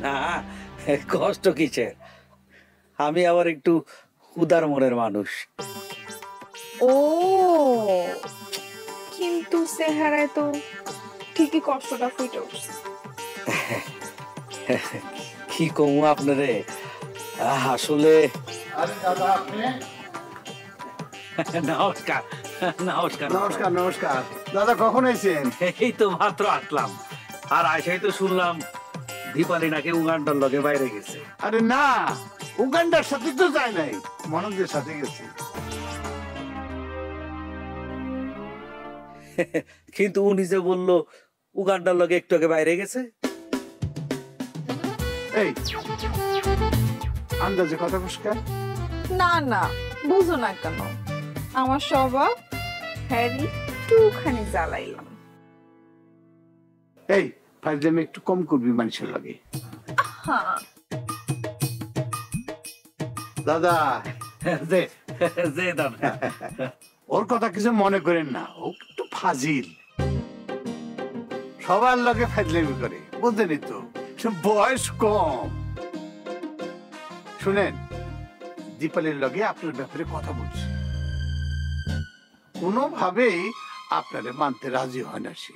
না, কষ্ট কিসের? আমি আবার একটু উদার মনের মানুষ। ও, কিন্তু চেহারায় তো ঠিকই কষ্টটা ফুটে উঠছে। কি কমু আপনারে, আসলে নমস্কার নমস্কার নমস্কার নমস্কার দাদা, কখন এসেছেন? এই তো মাত্র আসলাম, আর আসাই তো শুনলাম দীপালি নাকি উগান্ডার লগে বাইরে গেছে। আরে না, উগান্ডার সাথে তো যায় নাই, মনোজের সাথে গেছে। কিন্তু উনি যে বললো উগান্ডার লগে একটু আগে বাইরে গেছে। এই আন্দাজে কথা পুষ্কার। না না, বুঝো না কেন, আমার স্বভাব হ্যারি একটুখানি জ্বালাইলাম। এই ফাইজলামি একটু কম করবি মানুষের লাগে। হ্যাঁ দাদা, যে যে দাদা, ওর কথা কিছু মনে করেন না, ও একটু ফাজিল, সবার লগে ফাইজলামি করে, বুঝলেনই তো, বয়স কম। শুনেন, দীপালির লগে আপনার ব্যাপারে কথা বলছি, কোনোভাবেই আপনারে মানতে রাজি হয় না সে।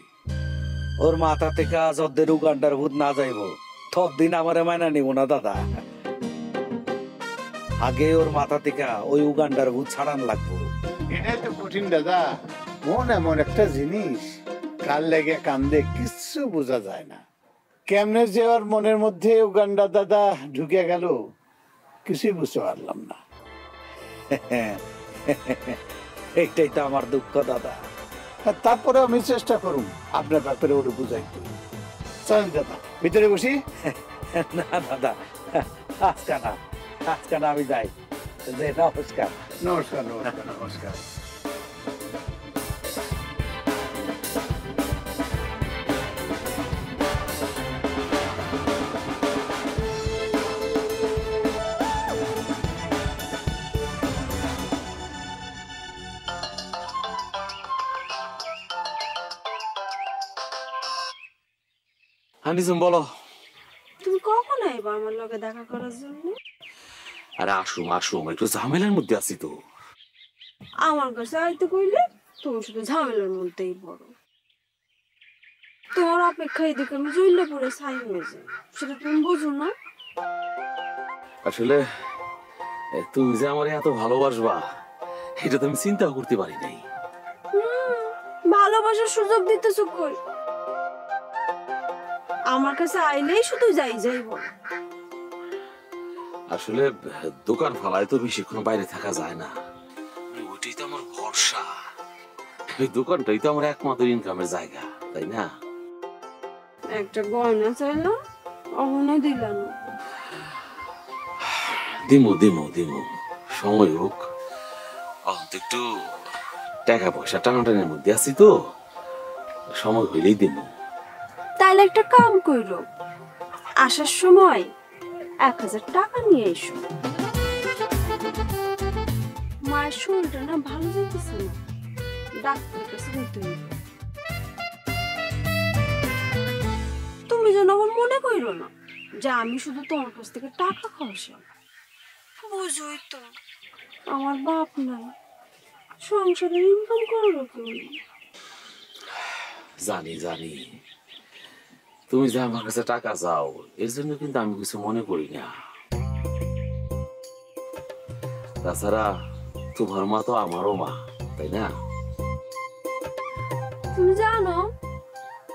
ওর মাথা থেকে যদ্দের উগান্ডার ভূত না যাইব ততদিন আমারে মাইনা নিব না দাদা। আগে ওর মাথা থেকে ওই উগান্ডার ভূত ছাড়ান লাগবো। এটাই তো কঠিন দাদা, মন এমন একটা জিনিস, কার লেগে কান্দে কিচ্ছু বোঝা যায় না। কেমনে যে ওর মনের মধ্যে উগান্ডা দাদা ঢুকে গেল কিছুই বুঝতে পারলাম না। এইটাই তো আমার দুঃখ দাদা। আর তারপরে আমি চেষ্টা করুন আপনার ব্যাপারে ওর বুঝাইতে। চলেন দাদা, ভিতরে বসি। না দাদা, আজকে না, আজকে না, আমি যাই। যে নমস্কার। নমস্কার নমস্কার নমস্কার। হানিজম বলো। তুমি কখন আইবা আমার লগে দেখা করার জন্য? আরে আসুম আসুম, একটু ঝামেলার মধ্যে আছি তো। আমার কাছে আইতে কইলে তুমি শুধু ঝামেলার মধ্যেই বড়। তোমার অপেক্ষায় দেখে আমি জইলে পড়ে ছাই হয়ে যাই, সেটা তুমি বোঝো না? আসলে তুমি যে আমার এত ভালোবাসবা এটা তো আমি চিন্তাও করতে পারি নাই। ভালোবাসার সুযোগ দিতেছো কই? আমার কাছে আইলেই শুধু যাই যাই বলো। আসলে দোকান ফালায় তো বেশিক্ষণ বাইরে থাকা যায় না, ওইটাই তো আমার ভরসা। ওই দোকানটাই তো আমার একমাত্র ইনকামের জায়গা, তাই না? একটা গয়না চাইলাম, অহনা দিলা না। দিমু দিমু দিমু, সময় হোক। অন্ত একটু টাকা পয়সা টানাটানের মধ্যে আছি তো, সময় হইলেই দিমু। তাইলে একটা কাম কইরো, আসার সময় 1000 টাকা নিয়ে এসো। মায়ের শরীরটা না ভালো যেতেছে না, ডাক্তারের কাছে নিতে হইবে। তুমি যেন আমার মনে কইরো না যে আমি শুধু তোমার কাছ থেকে টাকা খাওয়াইলাম। বুঝোই তো আমার বাপ নাই, সংসারের ইনকাম করো কেউ নেই। জানি জানি, তুমি যে আমার কাছে টাকা চাও এর জন্য কিন্তু আমি কিছু মনে করি না। তাছাড়া তোমার মা তো আমারও মা, তাই না? তুমি জানো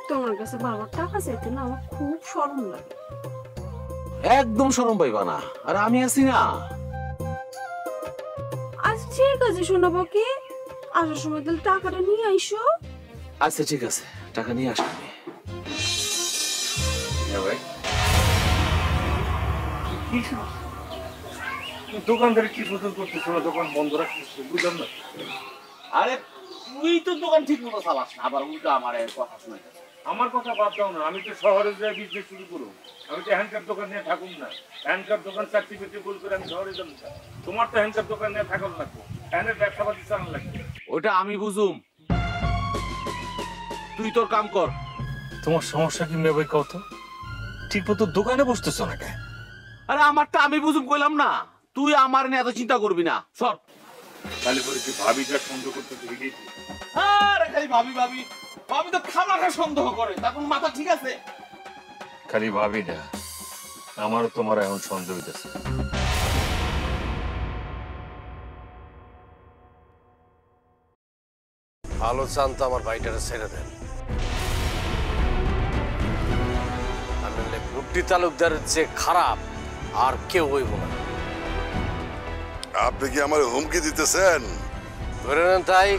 তোমার কাছে বাবার টাকা চাইতে না আমার খুব শরম লাগে। একদম শরম পাইবা না, আর আমি আছি না। আচ্ছা ঠিক আছে শোনাবো, কি আসার সময় তাহলে টাকাটা নিয়ে আইসো। আচ্ছা ঠিক আছে, টাকা নিয়ে আসবো আমি। দোকানদারি কি বদল করতেছ না, দোকান বন্ধ রাখছিস, বুঝলাম না। আরে তুই তো দোকান ঠিক মতো চালাস না, আবার উল্টো আমার কথা শুনে। আমার কথা বাদ দাও না, আমি তো শহরে যাই বিজনেস শুরু করবো। আমি তো হ্যান্ডকাপ দোকান নিয়ে থাকুন না, হ্যান্ডকাপ দোকান সার্টিফিকেট বল করে আমি শহরে যাবো না। তোমার তো হ্যান্ডকাপ দোকান নিয়ে থাকুন লাগবো, হ্যান্ডের ব্যবসা পাতি চালান লাগবে। ওটা আমি বুঝুম, তুই তোর কাম কর। তোমার সমস্যা কি নেবে কত? ঠিক মতো দোকানে বসতেছো না কেন? আরে আমারটা আমি বুঝুম কইলাম না, তুই আমার নিয়ে এত চিন্তা করবি না, সর। খালি করে কি ভাবি যা সন্দেহ করতে শিখেছি। আরে খালি ভাবি ভাবি ভাবি তো খামাখা সন্দেহ করে, তার কোন মাথা ঠিক আছে? খালি ভাবি না, আমারও তোমার এখন সন্দেহ হইতেছে। ভালো চান তো আমার ভাইটারে ছেড়ে দেন, আর নইলে গুড্ডি তালুকদারের চেয়ে খারাপ আর কেউ হইব না। আপনি কি আমার হুমকি দিতেছেন? ধরে নেন তাই,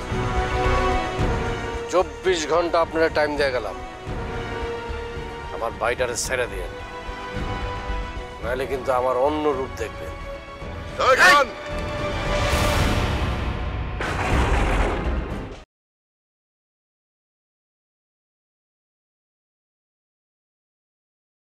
24 ঘন্টা আপনারা টাইম দিয়ে গেলাম, আমার ভাইটারে ছেড়ে দিয়ে, নাহলে কিন্তু আমার অন্য রূপ দেখবেন। এই খান!